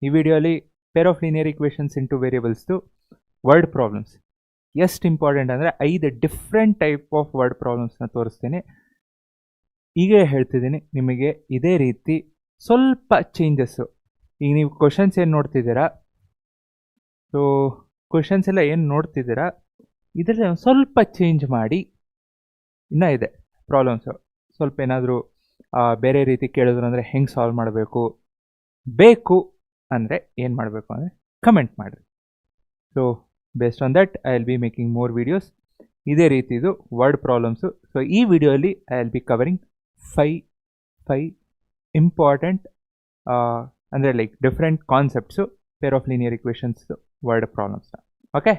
ಈ ವಿಡಿಯೋಲಿ pair of linear equations in two ವೇರಿಯಬಲ್ಸ್ದು ವರ್ಡ್ ಪ್ರಾಬ್ಲಮ್ಸ್ ಎಷ್ಟು ಇಂಪಾರ್ಟೆಂಟ್ ಅಂದರೆ 5 ಡಿಫ್ರೆಂಟ್ ಟೈಪ್ ಆಫ್ ವರ್ಡ್ ಪ್ರಾಬ್ಲಮ್ಸ್ನ ತೋರಿಸ್ತೀನಿ. ಈಗ ಹೇಳ್ತಿದ್ದೀನಿ ನಿಮಗೆ ಇದೇ ರೀತಿ ಸ್ವಲ್ಪ ಚೇಂಜಸ್ಸು. ಈಗ ನೀವು ಕ್ವಶನ್ಸ್ ಏನು ನೋಡ್ತಿದ್ದೀರಾ, ಸೊ ಕ್ವಶನ್ಸ್ ಎಲ್ಲ ಏನು ನೋಡ್ತಿದ್ದೀರಾ ಇದರಲ್ಲಿ ಸ್ವಲ್ಪ ಚೇಂಜ್ ಮಾಡಿ ಇನ್ನೂ ಇದೆ ಪ್ರಾಬ್ಲಮ್ಸು. ಸ್ವಲ್ಪ ಏನಾದರೂ ಬೇರೆ ರೀತಿ ಕೇಳಿದ್ರು ಅಂದರೆ ಹೆಂಗೆ ಸಾಲ್ವ್ ಮಾಡಬೇಕು, ಬೇಕು ಅಂದರೆ ಏನು ಮಾಡಬೇಕು ಅಂದರೆ ಕಮೆಂಟ್ ಮಾಡಿರಿ. So based on that I will be making more videos ಇದೇ ರೀತಿದು ವರ್ಡ್ ಪ್ರಾಬ್ಲಮ್ಸು. ಸೊ ಈ ವಿಡಿಯೋಲಿ I will be covering five important ಅಂದರೆ like different concepts pair of linear ಇಕ್ವೇಷನ್ಸ್ದು ವರ್ಡ್ ಪ್ರಾಬ್ಲಮ್ಸ್ನ. ಓಕೆ,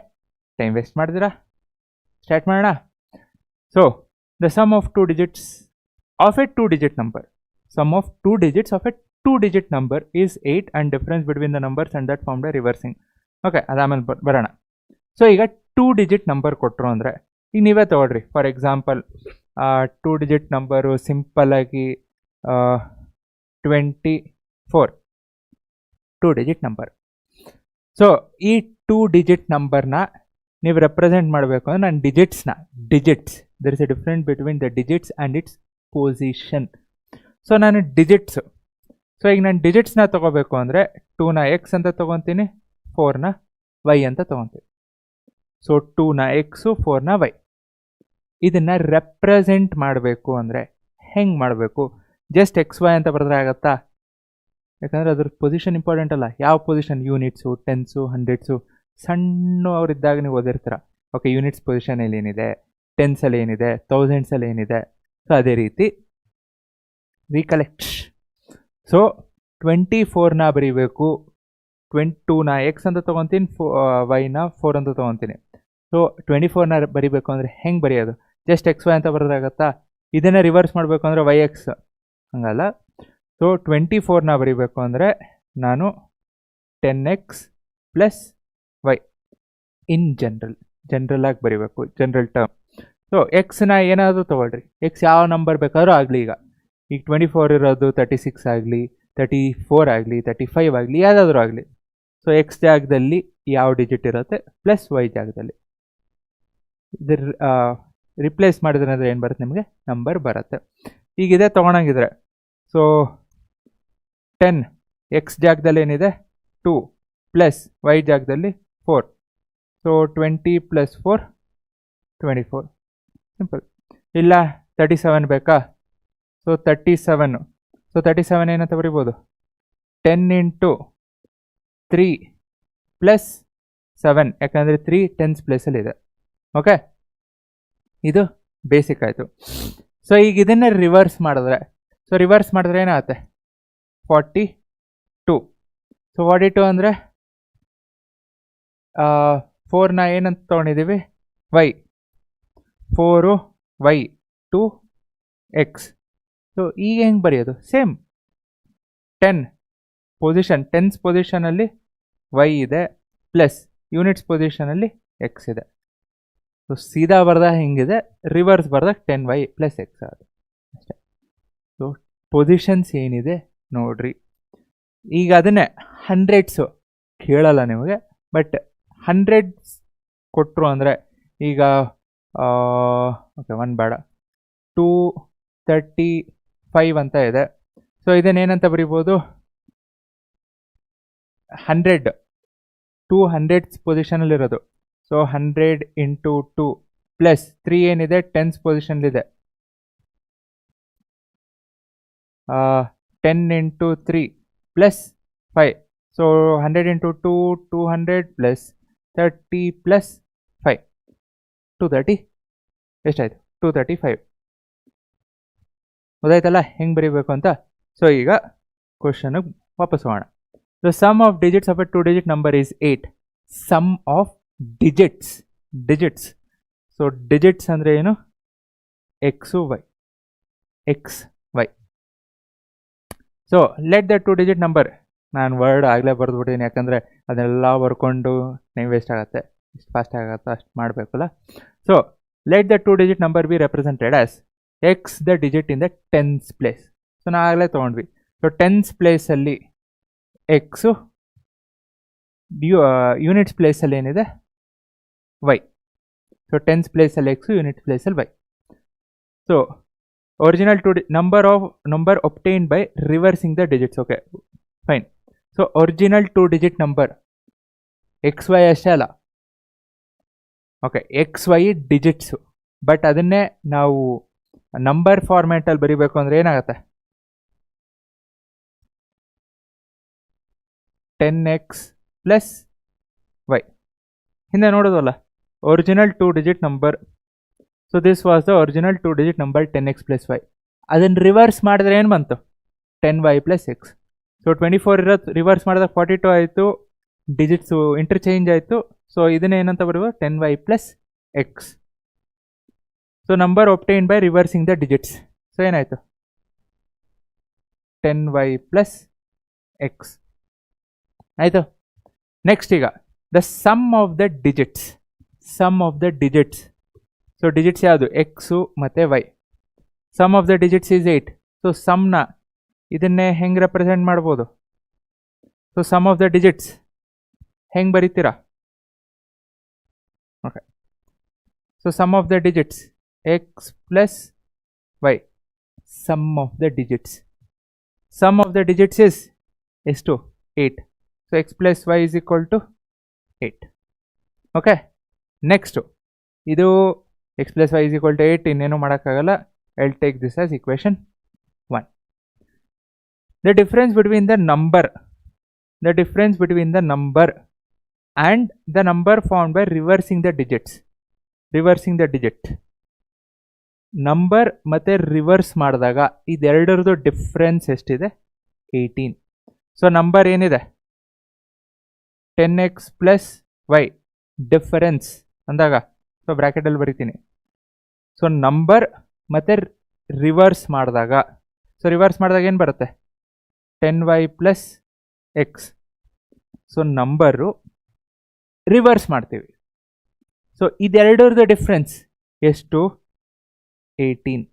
ಟೈಮ್ ವೇಸ್ಟ್ ಮಾಡಿದಿರಾ, ಸ್ಟಾರ್ಟ್ ಮಾಡೋಣ. So the sum of 2 digits of a 2-digit number. Sum of 2 digits of a 2-digit number is 8 and difference between the numbers and that formed a reversing. Okay, ಅದಾಮೇಲೆ ಬರೋಣ. So ಈಗ 2 digit number ಕೊಟ್ಟರು ಅಂದರೆ ಈಗ ನೀವೇ ತೊಗೊಳ್ರಿ. For example 2 digit number ಸಿಂಪಲ್ಲಾಗಿ 24 2 digit number. So ಈ 2 digit ನಂಬರ್ನ ನೀವು ರೆಪ್ರೆಸೆಂಟ್ ಮಾಡಬೇಕು ಅಂದರೆ ನಾನು digits there is a different between the digits and its position. So ನಾನು ಡಿಜಿಟ್ಸು, ಸೊ ಈಗ ನಾನು ಡಿಜಿಟ್ಸ್ನ ತೊಗೋಬೇಕು ಅಂದರೆ 2ನ ಎಕ್ಸ್ ಅಂತ ತೊಗೊತೀನಿ, 4ನ ವೈ ಅಂತ ತೊಗೊತೀನಿ. ಸೊ 2ನ ಎಕ್ಸು 4ನ ವೈ. ಇದನ್ನು ರೆಪ್ರೆಸೆಂಟ್ ಮಾಡಬೇಕು ಅಂದರೆ ಹೆಂಗೆ ಮಾಡಬೇಕು? ಜಸ್ಟ್ ಎಕ್ಸ್ ವೈ ಅಂತ ಬರೆದ್ರೆ ಆಗುತ್ತಾ? ಯಾಕಂದರೆ ಅದ್ರ ಪೊಸಿಷನ್ ಇಂಪಾರ್ಟೆಂಟ್ ಅಲ್ಲ. ಯಾವ ಪೊಸಿಷನ್? ಯೂನಿಟ್ಸು, ಟೆನ್ಸು, ಹಂಡ್ರೆಡ್ಸು ಸಣ್ಣ ಅವರಿದ್ದಾಗ ನೀವು ಓದಿರ್ತೀರ. ಓಕೆ, ಯೂನಿಟ್ಸ್ ಪೊಸಿಷನಲ್ಲಿ ಏನಿದೆ, ಟೆನ್ಸಲ್ಲಿ ಏನಿದೆ, ಥೌಸಂಡ್ಸಲ್ಲಿ ಏನಿದೆ. ಸೊ ಅದೇ ರೀತಿ ರೀಕಲೆಕ್ಟ್. ಸೊ 24ನ ಬರೀಬೇಕು, 2ನ ಎಕ್ಸ್ ಅಂತ ತೊಗೊತೀನಿ, ವೈನ 4 ಅಂತ ತೊಗೊತೀನಿ. ಸೊ 24ನ ಬರೀಬೇಕು ಅಂದರೆ ಹೆಂಗೆ ಬರೆಯೋದು? ಜಸ್ಟ್ ಎಕ್ಸ್ ವೈ ಅಂತ ಬರೋದಾಗತ್ತಾ? ಇದನ್ನು ರಿವರ್ಸ್ ಮಾಡಬೇಕು ಅಂದರೆ ವೈ ಎಕ್ಸ್, ಹಂಗಲ್ಲ. ಸೊ 24ನ ಬರೀಬೇಕು ಅಂದರೆ ನಾನು 10x plus Y in general ಆಗಿ ಬರೀಬೇಕು, ಜನರಲ್ ಟರ್ಮ್. ಸೊ ಎಕ್ಸ್ನ ಏನಾದರೂ ತೊಗೊಳ್ರಿ, ಎಕ್ಸ್ ಯಾವ ನಂಬರ್ ಬೇಕಾದ್ರೂ ಆಗಲಿ. ಈಗ 24 ಇರೋದು 36 ಆಗಲಿ, 34 ಆಗಲಿ, 35 ಆಗಲಿ, ಯಾವುದಾದ್ರೂ ಆಗಲಿ. ಸೊ ಎಕ್ಸ್ ಜಾಗದಲ್ಲಿ ಯಾವ ಡಿಜಿಟ್ ಇರುತ್ತೆ ಪ್ಲಸ್ ವೈ ಜಾಗದಲ್ಲಿ ಇದ್ರ ರಿಪ್ಲೇಸ್ ಮಾಡಿದ್ರೆ ಅಂದರೆ ಏನು ಬರುತ್ತೆ? ನಿಮಗೆ ನಂಬರ್ ಬರುತ್ತೆ. ಈಗ ಇದೇ ತೊಗೊಳಂಗಿದ್ರೆ ಸೊ 10 ಎಕ್ಸ್ ಜಾಗದಲ್ಲಿ ಏನಿದೆ 2 ಪ್ಲಸ್ ವೈ ಜಾಗದಲ್ಲಿ 4. So 20 plus 4 24. ಸಿಂಪಲ್. ಇಲ್ಲ 37 ಬೇಕಾ? ಸೊ 37. ಸೊ 37 ಏನಂತ ಬರಿಬೋದು? 10 ಇಂಟು 3 ಪ್ಲಸ್ 7, ಯಾಕಂದರೆ 3 ಟೆನ್ಸ್ ಪ್ಲೇಸಲ್ಲಿದೆ. ಓಕೆ, ಇದು ಬೇಸಿಕ್ ಆಯಿತು. ಸೊ ಈಗ ಇದನ್ನು ರಿವರ್ಸ್ ಮಾಡಿದ್ರೆ, ಸೊ ರಿವರ್ಸ್ ಮಾಡಿದ್ರೆ ಏನಾಗುತ್ತೆ? 42. ಸೊ 42 ಅಂದರೆ 4ನ ಏನಂತ ತೊಗೊಂಡಿದ್ದೀವಿ? ವೈ. 4 Y 2 X. ಸೊ ಈಗ ಹೆಂಗೆ ಬರೆಯೋದು? ಸೇಮ್ 10 ಪೊಸಿಷನ್, ಟೆನ್ಸ್ ಪೊಸಿಷನಲ್ಲಿ ವೈ ಇದೆ ಪ್ಲಸ್ ಯೂನಿಟ್ಸ್ ಪೊಸಿಷನಲ್ಲಿ ಎಕ್ಸ್ ಇದೆ. ಸೊ ಸೀದಾ ಬರ್ದಾಗ ಹೆಂಗಿದೆ, ರಿವರ್ಸ್ ಬರ್ದಾಗ 10y ಪ್ಲಸ್ ಎಕ್ಸ್ ಆಗುತ್ತೆ ಅಷ್ಟೇ. ಸೊ ಪೊಸಿಷನ್ಸ್ ಏನಿದೆ ನೋಡ್ರಿ. ಈಗ ಅದನ್ನೇ ಹಂಡ್ರೆಡ್ಸು ಕೇಳಲ್ಲ ನಿಮಗೆ, ಬಟ್ ಹಂಡ್ರೆಡ್ಸ್ ಕೊಟ್ಟರು ಅಂದರೆ ಈಗ ಓಕೆ 1 ಬೇಡ, 235 ಅಂತ ಇದೆ. ಸೊ ಇದನ್ನೇನಂತ ಬರಿಬೋದು? 100 2 ಹಂಡ್ರೆಡ್ಸ್ ಪೊಸಿಷನಲ್ಲಿರೋದು. ಸೊ 100 ಇಂಟು 2 ಪ್ಲಸ್ 3 ಏನಿದೆ ಟೆನ್ಸ್ ಪೊಸಿಷನ್ಲಿದೆ. 10 into 3 plus 5. So 100 into 2 200 plus 30 plus 5 230. ಎಷ್ಟಾಯಿತು? 235. ಗೊತ್ತಾಯ್ತಲ್ಲ ಹೆಂಗೆ ಬರೀಬೇಕು ಅಂತ. ಸೊ ಈಗ ಕ್ವಶನಿಗೆ ವಾಪಸ್ ಹೋಗೋಣ. The sum of digits of a 2-digit number is 8. Sum of digits. So digits ಅಂದರೆ ಏನು? X y, x y. So let the 2-digit number. ನಾನು ವರ್ಡ್ ಆಗಲೇ ಬರೆದ್ಬಿಟ್ಟಿದ್ದೀನಿ, ಯಾಕಂದರೆ ಅದೆಲ್ಲ ಬರ್ಕೊಂಡು ಟೈಮ್ ವೇಸ್ಟ್ ಆಗುತ್ತೆ. ಎಷ್ಟು ಫಾಸ್ಟ್ ಆಗುತ್ತೋ ಅಷ್ಟು ಮಾಡಬೇಕಲ್ಲ. So let the 2-digit number be represented as x the digit in the tens place. So ನಾವು ಆಗಲೇ ತೊಗೊಂಡ್ವಿ. ಸೊ ಟೆನ್ಸ್ ಪ್ಲೇಸಲ್ಲಿ ಎಕ್ಸು ಯೂನಿಟ್ಸ್ ಪ್ಲೇಸಲ್ಲಿ ಏನಿದೆ ವೈ. ಸೊ ಟೆನ್ಸ್ ಪ್ಲೇಸಲ್ಲಿ ಎಕ್ಸು, ಯೂನಿಟ್ಸ್ ಪ್ಲೇಸಲ್ಲಿ y. So original number obtained by reversing the digits. Okay fine. So original 2 digit number x y ಅಷ್ಟೇ ಅಲ್ಲ, okay x y digits. But ಅದನ್ನೇ ನಾವು number ಫಾರ್ಮ್ಯಾಟಲ್ಲಿ ಬರೀಬೇಕು ಅಂದರೆ ಏನಾಗುತ್ತೆ, 10x ಪ್ಲಸ್ ವೈ. ಹಿಂದೆ ನೋಡೋದಲ್ಲ original 2 digit number. So this was the original 2 digit number 10x plus y. ಅದನ್ನು ರಿವರ್ಸ್ ಮಾಡಿದ್ರೆ ಏನು ಬಂತು, 10y ಪ್ಲಸ್ ಎಕ್ಸ್. ಸೊ 24 ಇರೋದು ರಿವರ್ಸ್ ಮಾಡಿದಾಗ 42 ಆಯಿತು, ಡಿಜಿಟ್ಸು ಇಂಟರ್ಚೇಂಜ್ ಆಯಿತು. ಸೊ ಇದನ್ನೇ ಏನಂತ ಬರುವ 10y plus x. So number obtain by reversing the digits. So ಏನಾಯಿತು 10y ಪ್ಲಸ್ ಎಕ್ಸ್ ಆಯಿತು. ನೆಕ್ಸ್ಟ್ ಈಗ the sum of the digits. So digits ಯಾವುದು, ಎಕ್ಸು ಮತ್ತು y. Sum of the digits is 8. So ಸಮ್ನ ಇದನ್ನೇ ಹೆಂಗೆ ರೆಪ್ರೆಸೆಂಟ್ ಮಾಡ್ಬೋದು, so sum of the digits ಹೆಂಗೆ ಬರೀತೀರಾ, okay. So sum of the digits x plus y. Sum of the digits is ಎಷ್ಟು, 8. So x plus y is equal to 8. Okay next ಇದು x plus y is equal to 8, ಇನ್ನೇನು ಮಾಡೋಕ್ಕಾಗಲ್ಲ. I will take this as equation 1. The difference between the number and the number formed by reversing the digit. Number ಮತ್ತು reverse ಮಾಡಿದಾಗ ಇದೆರಡರದು difference ಎಷ್ಟಿದೆ, 18. So number ಏನಿದೆ 10x plus y difference ಅಂದಾಗ, so ಬ್ರ್ಯಾಕೆಟಲ್ಲಿ ಬರಿತೀನಿ. ಸೊ ನಂಬರ್ ಮತ್ತು reverse ಮಾಡಿದಾಗ ಏನು ಬರುತ್ತೆ, 10y plus x. So number reverse ಮಾಡ್ತೀವಿ. ಸೊ ಇದೆರಡರದ್ದು ಡಿಫ್ರೆನ್ಸ್ ಎಷ್ಟು, 18.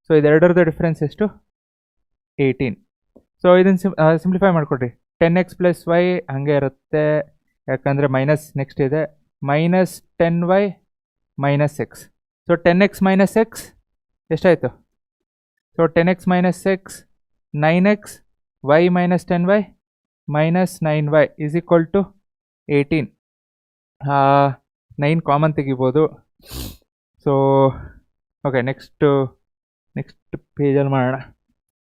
ಸೊ ಇದೆರಡರದ್ದು ಡಿಫ್ರೆನ್ಸ್ ಎಷ್ಟು, 18. ಸೊ ಇದನ್ನು ಸಿಂಪ್ಲಿಫೈ ಮಾಡಿಕೊಡ್ರಿ. 10x ಪ್ಲಸ್ ವೈ ಹಾಗೆ ಇರುತ್ತೆ, ಯಾಕಂದರೆ ಮೈನಸ್ ನೆಕ್ಸ್ಟ್ ಇದೆ, minus 10y minus x. So 10x minus x ಎಷ್ಟಾಯಿತು, so 10x minus x 9x, y minus 10y minus 9y is equal to 18. 9 common ತೆಗಿಬೋದು. ಸೊ ಓಕೆ ನೆಕ್ಸ್ಟ್ ಪೇಜಲ್ಲಿ ಮಾಡೋಣ.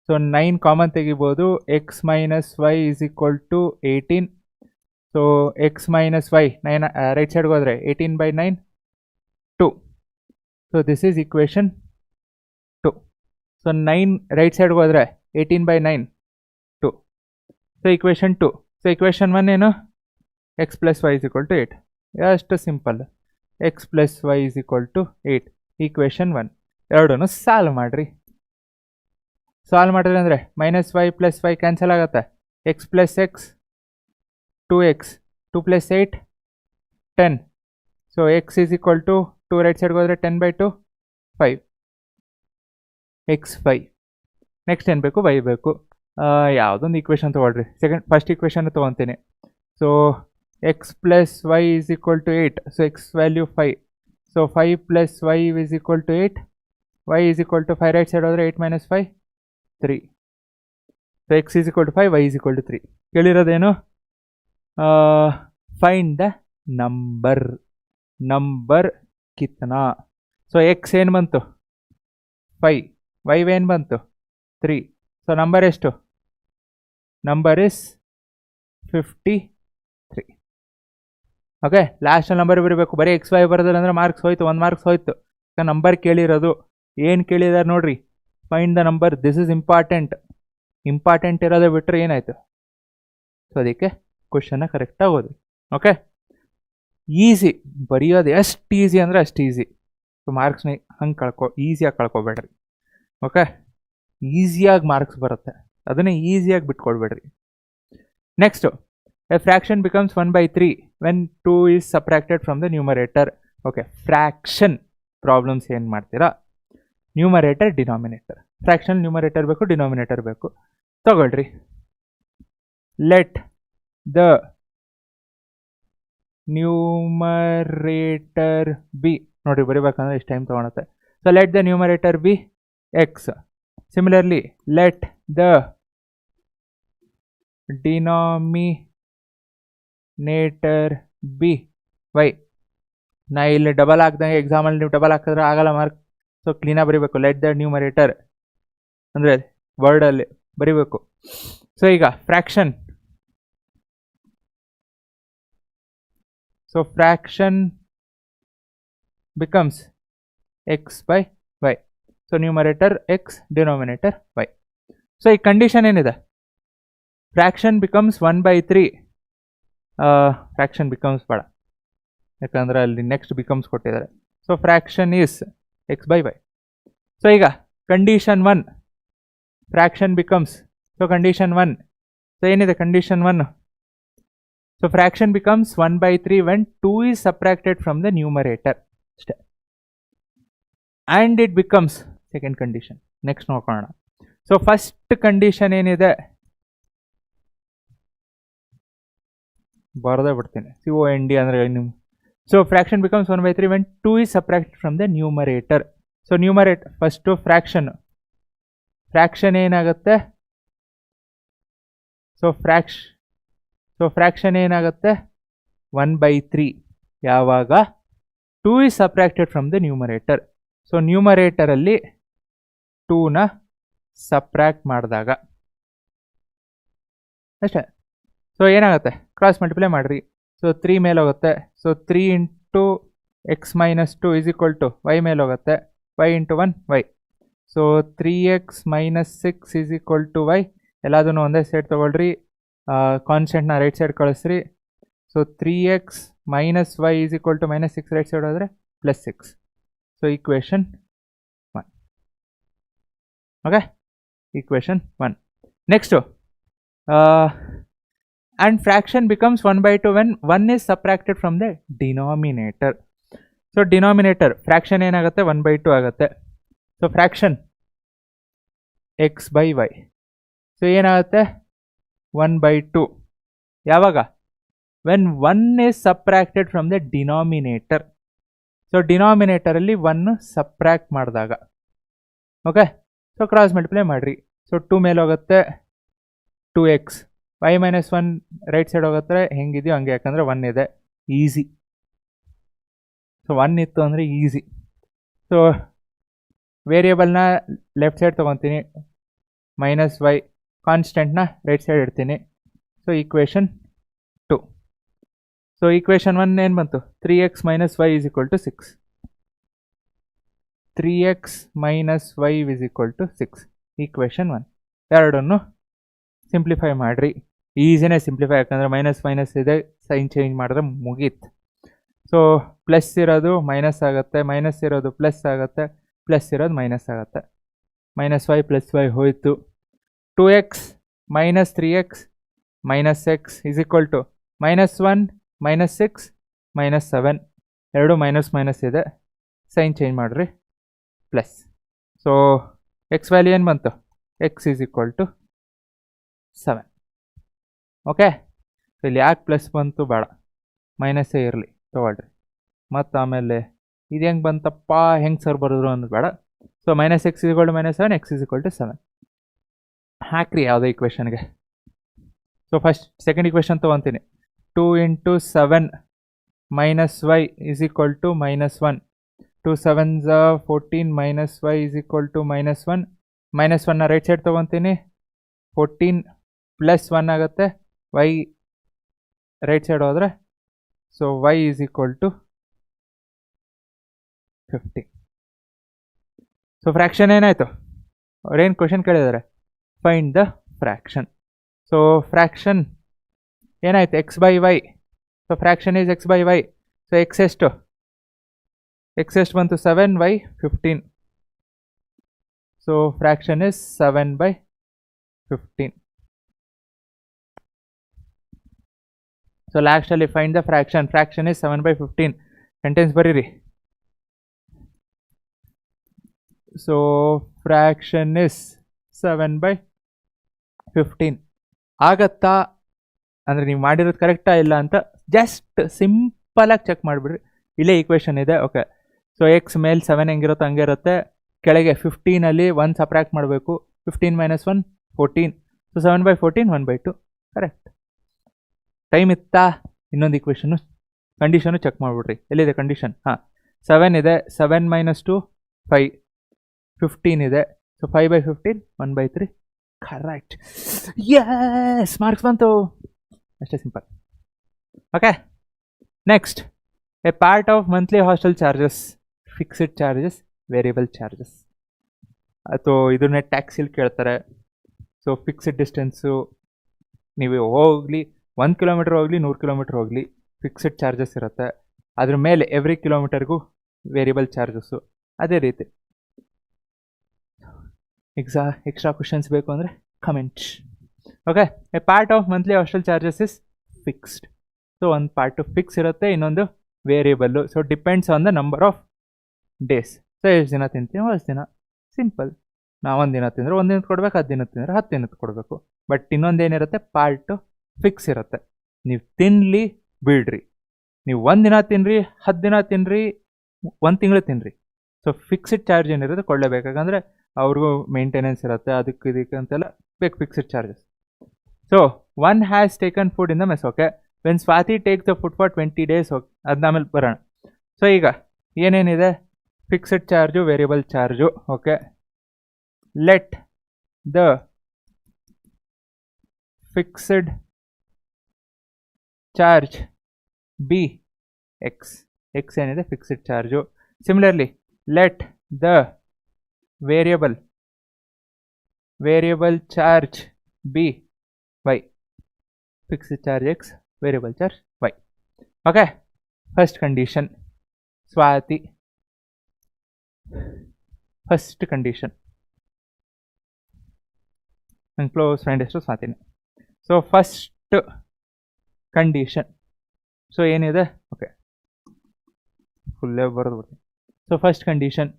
So 9 common ತೆಗಿಬೋದು. X minus y is equal to 18. So x minus y 9 right ಸೈಡ್ಗೆ ಹೋದರೆ 18 by 9 2. So this is equation 2. So 9 right ಸೈಡ್ಗೆ ಹೋದರೆ 18 by 9 2. So equation 2. So equation 1 ಏನು, x plus y is equal to 8. ಎಷ್ಟು simple, x plus y is equal to 8. Equation 1 ಎರಡೂ solve ಮಾಡಿರಿ. Solve ಮಾಡಿರಿ ಅಂದರೆ minus y plus y cancel ಆಗುತ್ತೆ. X plus x 2x, 2 plus 8 10. So x is equal to 2 right ಸೈಡ್ಗೆ ಹೋದರೆ 10 by 2 5. X 5. Next ಏನು ಬೇಕು, ವೈ ಬೇಕು. ಯಾವುದೊಂದು ಈಕ್ವೇಷನ್ ತೊಗೊಳ್ರಿ. ಫಸ್ಟ್ ಈಕ್ವೇಷನ್ ತೊಗೊತೀನಿ. So x plus y is equal to 8. So x value 5. So 5 plus y is equal to 8. Y is equal to 5 right side ಹೋದರೆ 8 minus 5 3. So x is equal to 5, y is equal to 3. ಕೇಳಿರೋದೇನು, find the number ಕಿತ್ನಾ. So x ಏನು ಬಂತು 5, y ಏನು ಬಂತು 3. So number ಎಷ್ಟು, number is 53. Okay ಲಾಸ್ಟಲ್ಲಿ number ಬರಬೇಕು. ಬರೀ ಎಕ್ಸ್ ವೈ ಬರೋದಿಲ್ಲ ಅಂದರೆ ಮಾರ್ಕ್ಸ್ ಹೋಯ್ತು, 1 ಮಾರ್ಕ್ಸ್ ಹೋಯ್ತು. ನಂಬರ್ ಕೇಳಿರೋದು ಏನು ಕೇಳಿದಾರೆ ನೋಡ್ರಿ, find the number. This is important ಇರೋದೇ ಬಿಟ್ಟರೆ ಏನಾಯಿತು. ಸೊ ಅದಕ್ಕೆ ಕ್ವಶನ್ನ ಕರೆಕ್ಟಾಗಿ ಓದಿ. ಓಕೆ ಈಸಿ, ಬರೆಯೋದು ಎಷ್ಟು ಈಸಿ ಅಂದರೆ ಅಷ್ಟು ಈಸಿ. ಸೊ ಮಾರ್ಕ್ಸ್ನ ಹಂಗೆ ಈಸಿಯಾಗಿ ಕಳ್ಕೊಬೇಡ್ರಿ. ಓಕೆ ಈಸಿಯಾಗಿ ಮಾರ್ಕ್ಸ್ ಬರುತ್ತೆ, ಅದನ್ನೇ ಈಸಿಯಾಗಿ ಬಿಟ್ಕೊಡ್ಬೇಡ್ರಿ. Next, a fraction becomes 1/3 when 2 is subtracted from the numerator. Okay fraction problems ಏನು ಮಾಡ್ತೀರಾ, ನ್ಯೂಮರೇಟರ್ ಡಿನಾಮಿನೇಟರ್. ಫ್ರ್ಯಾಕ್ಷನ್ ನ್ಯೂಮರೇಟರ್ ಬೇಕು, ಡಿನಾಮಿನೇಟರ್ ಬೇಕು. ತಗೊಳ್ರಿ. Let the numerator be. ನೋಡಿರಿ ಬರಿಬೇಕಂದ್ರೆ ಇಷ್ಟು ಟೈಮ್ ತೊಗೊಳತ್ತೆ. So let the numerator be x. Similarly let the denominator be y. ನಾ ಇಲ್ಲಿ ಡಬಲ್ ಹಾಕ್ದಂಗೆ ಎಕ್ಸಾಮಲ್ಲಿ ನೀವು ಡಬಲ್ ಹಾಕಿದ್ರೆ ಆಗಲ್ಲ ಮಾರ್ಕ್. ಸೊ ಕ್ಲೀನಾಗಿ ಬರೀಬೇಕು. ಲೆಟ್ ದ ನ್ಯೂಮರೇಟರ್ ಅಂದರೆ ವರ್ಡಲ್ಲಿ ಬರೀಬೇಕು. ಸೊ ಈಗ fraction. So fraction becomes x by y. So numerator x, denominator y. So ಈ ಕಂಡೀಷನ್ ಏನಿದೆ, ಫ್ರ್ಯಾಕ್ಷನ್ ಬಿಕಮ್ಸ್ 1/3. ಫ್ರ್ಯಾಕ್ಷನ್ ಬಿಕಮ್ಸ್ ಬೇಡ, ಯಾಕಂದ್ರೆ ಅಲ್ಲಿ ನೆಕ್ಸ್ಟ್ ಬಿಕಮ್ಸ್ ಕೊಟ್ಟಿದ್ದಾರೆ. So fraction is x by y. So ಈಗ condition 1 fraction becomes. So condition 1, so ಏನಿದೆ condition 1? So fraction becomes 1/3 when 2 is subtracted from the numerator ಅಷ್ಟೇ. And it becomes second condition. Next ನೋಡ್ಕೊಳ್ಳೋಣ. So first condition ಏನಿದೆ ಬರದೇ ಬಿಡ್ತೀನಿ, COND ಅಂದರೆ ನಿಮ್ಮ. So fraction becomes 1/3 when 2 is subtracted from the numerator. So numerator first fraction ಏನಾಗುತ್ತೆ? So fraction ಏನಾಗುತ್ತೆ? 1/3 ಯಾವಾಗ 2 is subtracted from the numerator. So ನ್ಯೂಮರೇಟರಲ್ಲಿ 2ನ ಸಬ್ಟ್ರಾಕ್ಟ್ ಮಾಡಿದಾಗ ಅಷ್ಟೇ. ಸೊ ಏನಾಗುತ್ತೆ? ಕ್ರಾಸ್ ಮಲ್ಟಿಪ್ಲೈ ಮಾಡಿರಿ. ಸೊ 3 ಮೇಲೆ ಹೋಗುತ್ತೆ. So 3 into x minus 2 is equal to y ಮೇಲೆ ಹೋಗುತ್ತೆ. y into 1 y. So 3x minus 6 is equal to y. ಎಲ್ಲದನ್ನು ಒಂದೇ ಸೈಡ್ ತೊಗೊಳ್ರಿ, ಕಾನ್ಸ್ಟೆಂಟ್ನ ರೈಟ್ ಸೈಡ್ ಕಳಿಸ್ರಿ. So 3x minus y is equal to minus 6 right side ಹೋದರೆ +6. So equation 1. Okay, equation 1. Next and fraction becomes 1/2 when 1 is subtracted from the denominator. So denominator fraction ಏನಾಗುತ್ತೆ? 1/2 ಆಗುತ್ತೆ. So fraction x by y. So ಏನಾಗುತ್ತೆ? 1/2 ಯಾವಾಗ? when 1 is subtracted from the denominator. So ಡಿನಾಮಿನೇಟರಲ್ಲಿ 1 subtract ಮಾಡಿದಾಗ. Okay, so cross multiply ಮಾಡಿರಿ. So 2 ಮೇಲೆ ಹೋಗುತ್ತೆ 2x. y minus 1 right side ಹೋಗುತ್ತೆ, ಹೆಂಗಿದೆಯೋ ಹಂಗೆ, ಯಾಕಂದರೆ 1 ಇದೆ. ಈಸಿ. ಸೊ 1 ಇತ್ತು ಅಂದರೆ ಈಸಿ. ಸೊ ವೇರಿಯೇಬಲ್ನ ಲೆಫ್ಟ್ ಸೈಡ್ ತೊಗೊತೀನಿ, ಮೈನಸ್ ವೈ. ಕಾನ್ಸ್ಟೆಂಟ್ನ ರೈಟ್ ಸೈಡ್ ಇಡ್ತೀನಿ. So equation 2. ಸೊ ಈಕ್ವೇಷನ್ 1 ಏನು ಬಂತು? 3x minus y is equal to 6. 3x minus y is equal to 6. Equation 1. ಎರಡನ್ನು ಸಿಂಪ್ಲಿಫೈ ಮಾಡಿರಿ. ಈಸಿನೇ ಸಿಂಪ್ಲಿಫೈ, ಯಾಕಂದರೆ ಮೈನಸ್ ಮೈನಸ್ ಇದೆ, ಸೈನ್ ಚೇಂಜ್ ಮಾಡಿದ್ರೆ ಮುಗೀತು. ಸೊ ಪ್ಲಸ್ ಇರೋದು ಮೈನಸ್ ಆಗುತ್ತೆ, ಮೈನಸ್ ಇರೋದು ಪ್ಲಸ್ ಆಗುತ್ತೆ, ಪ್ಲಸ್ ಇರೋದು ಮೈನಸ್ ಆಗುತ್ತೆ. ಮೈನಸ್ ವೈ ಪ್ಲಸ್ ವೈ ಹೋಯಿತು. 2x minus 3x minus x is equal to -1 -6 -7. ಎರಡು ಮೈನಸ್ ಮೈನಸ್ ಇದೆ, ಸೈನ್ ಚೇಂಜ್ ಮಾಡಿರಿ, ಪ್ಲಸ್. ಸೊ ಎಕ್ಸ್ ವ್ಯಾಲ್ಯೂ ಏನು ಬಂತು? X is equal to 7. Okay, ಇಲ್ಲಿ ಯಾಕೆ ಪ್ಲಸ್ ಬಂತು? ಬೇಡ, ಮೈನಸ್ಸೇ ಇರಲಿ, ತೊಗೊಳ್ರಿ. ಮತ್ತು ಆಮೇಲೆ ಇದು ಹೆಂಗೆ ಬಂತಪ್ಪ, ಹೆಂಗೆ ಸರ್ ಬರೋದ್ರು ಅನ್ನೋದು ಬೇಡ. So -x is equal to -7, x is equal to 7 ಹಾಕ್ರಿ ಯಾವುದೇ ಇಕ್ವೇಷನ್ಗೆ. ಸೊ ಫಸ್ಟ್ ಸೆಕೆಂಡ್ ಇಕ್ವೇಷನ್ ತೊಗೊತೀನಿ. 2 into 7 minus y is equal to -1. 2 7s 14 minus y is equal to -1. -1ನ ರೈಟ್ ಸೈಡ್ ತೊಗೊತೀನಿ. 14 ಪ್ಲಸ್ 1 ಆಗುತ್ತೆ, ವೈ ರೈಟ್ ಸೈಡ್ ಹೋದರೆ. So y is equal to 50. So fraction ಏನಾಯಿತು? ಅವ್ರೇನು ಕ್ವಶನ್ ಕೇಳಿದ್ದಾರೆ? Find the fraction. So fraction ಏನಾಯ್ತು? X by y. So fraction is x by y. So x ಎಷ್ಟು ಬಂತು? 7 by 15. So fraction is 7 by 15. So ಲಾಸ್ಟಲ್ಲಿ find the fraction. Fraction is 7 by 15. Sentence ಬರೀರಿ. So fraction is 7 by 15. ಆಗತ್ತಾ ಅಂದರೆ ನೀವು ಮಾಡಿರೋದು ಕರೆಕ್ಟಾ ಇಲ್ಲ ಅಂತ ಜಸ್ಟ್ ಸಿಂಪಲಾಗಿ ಚೆಕ್ ಮಾಡಿಬಿಡ್ರಿ. ಇಲ್ಲೇ ಈಕ್ವೇಷನ್ ಇದೆ. ಓಕೆ, ಸೊ ಎಕ್ಸ್ ಮೇಲೆ 7 ಹೆಂಗಿರುತ್ತೋ ಹಂಗೆ ಇರುತ್ತೆ. ಕೆಳಗೆ 15ಅಲ್ಲಿ 1 ಸಪ್ರಾಕ್ಟ್ ಮಾಡಬೇಕು. 15 - 1 14. ಸೊ 7/14 1/2. ಕರೆಕ್ಟ್. ಟೈಮ್ ಇತ್ತಾ? ಇನ್ನೊಂದು ಈಕ್ವೇಷನ್ನು ಕಂಡೀಷನು ಚೆಕ್ ಮಾಡಿಬಿಡ್ರಿ. ಎಲ್ಲಿದೆ ಕಂಡೀಷನ್? ಹಾಂ, 7 ಇದೆ. 7 - 2 5. 15 ಇದೆ. ಸೊ 5/15 1/3. ಕರೆಕ್ಟ್. ಯಸ್, ಮಾರ್ಕ್ಸ್ ಬಂತು. ಅಷ್ಟೇ simple. Okay, next, A part of monthly hostel charges, fixed charges, variable charges. ಅಥವಾ ಇದನ್ನೇ ಟ್ಯಾಕ್ಸಿಲಿ ಕೇಳ್ತಾರೆ. ಸೊ ಫಿಕ್ಸ್ಡ್ ಡಿಸ್ಟೆನ್ಸು, ನೀವು ಹೋಗಲಿ 1 ಕಿಲೋಮೀಟ್ರ್ ಹೋಗಲಿ 100 ಕಿಲೋಮೀಟ್ರ್ ಹೋಗಲಿ ಫಿಕ್ಸ್ಡ್ ಚಾರ್ಜಸ್ ಇರುತ್ತೆ. ಅದ್ರ ಮೇಲೆ ಎವ್ರಿ ಕಿಲೋಮೀಟರ್ಗೂ ವೇರಿಯಬಲ್ ಚಾರ್ಜಸ್ಸು. ಅದೇ ರೀತಿ ಎಕ್ಸ್ಟ್ರಾ ಕ್ವಶನ್ಸ್ ಬೇಕು ಅಂದರೆ comment. Okay, A part of monthly hostel charges is fixed. So ಒಂದು ಪಾರ್ಟು ಫಿಕ್ಸ್ ಇರುತ್ತೆ, ಇನ್ನೊಂದು variable. So depends on the number of days. So ಎಷ್ಟು ದಿನ ತಿಂತೀವಿ ಅಷ್ಟು ದಿನ. ಸಿಂಪಲ್. ನಾವು 1 ದಿನ ತಿಂದರೆ 1 ದಿನದ ಕೊಡಬೇಕು, 10 ದಿನ ತಿಂದರೆ 10 ದಿನದ ಕೊಡಬೇಕು. ಬಟ್ ಇನ್ನೊಂದೇನಿರುತ್ತೆ, ಪಾರ್ಟು ಫಿಕ್ಸ್ ಇರುತ್ತೆ. ನೀವು ತಿನ್ನಲಿ ಬಿಡ್ರಿ, ನೀವು 1 ದಿನ ತಿನ್ನಿರಿ, 10 ದಿನ ತಿನ್ನಿರಿ, 1 ತಿಂಗಳು ತಿನ್ನಿರಿ. ಸೊ ಫಿಕ್ಸ್ಡ್ ಚಾರ್ಜ್ ಏನಿರುತ್ತೆ ಕೊಡಲೇಬೇಕು. ಯಾಕಂದರೆ ಅವ್ರಿಗೂ ಮೇಂಟೆನೆನ್ಸ್ ಇರುತ್ತೆ, ಅದಕ್ಕೆ ಇದಕ್ಕೆ ಅಂತೆಲ್ಲ ಬೇಕು fixed charges. So 1 has taken food in the mess. Okay, when Swati takes the food for 20 days. Okay, ಅದನ್ನ ಆಮೇಲೆ ಬರೋಣ. ಸೊ ಈಗ ಏನೇನಿದೆ, fixed charge, variable charge. Okay, let the fixed charge be x. X ಏನಿದೆ fixed charge. Similarly let the variable charge be y. Fixed charge x, variable charge y. Okay, first condition Swati. First condition, ನನ್ನ close friend ಎಷ್ಟು ಸ್ವಾತಿನೇ. So first condition, so ಏನಿದೆ, okay ಫುಲ್ಲೇ ಬರೆದು ಬಿಡ್ತೀನಿ. So first condition,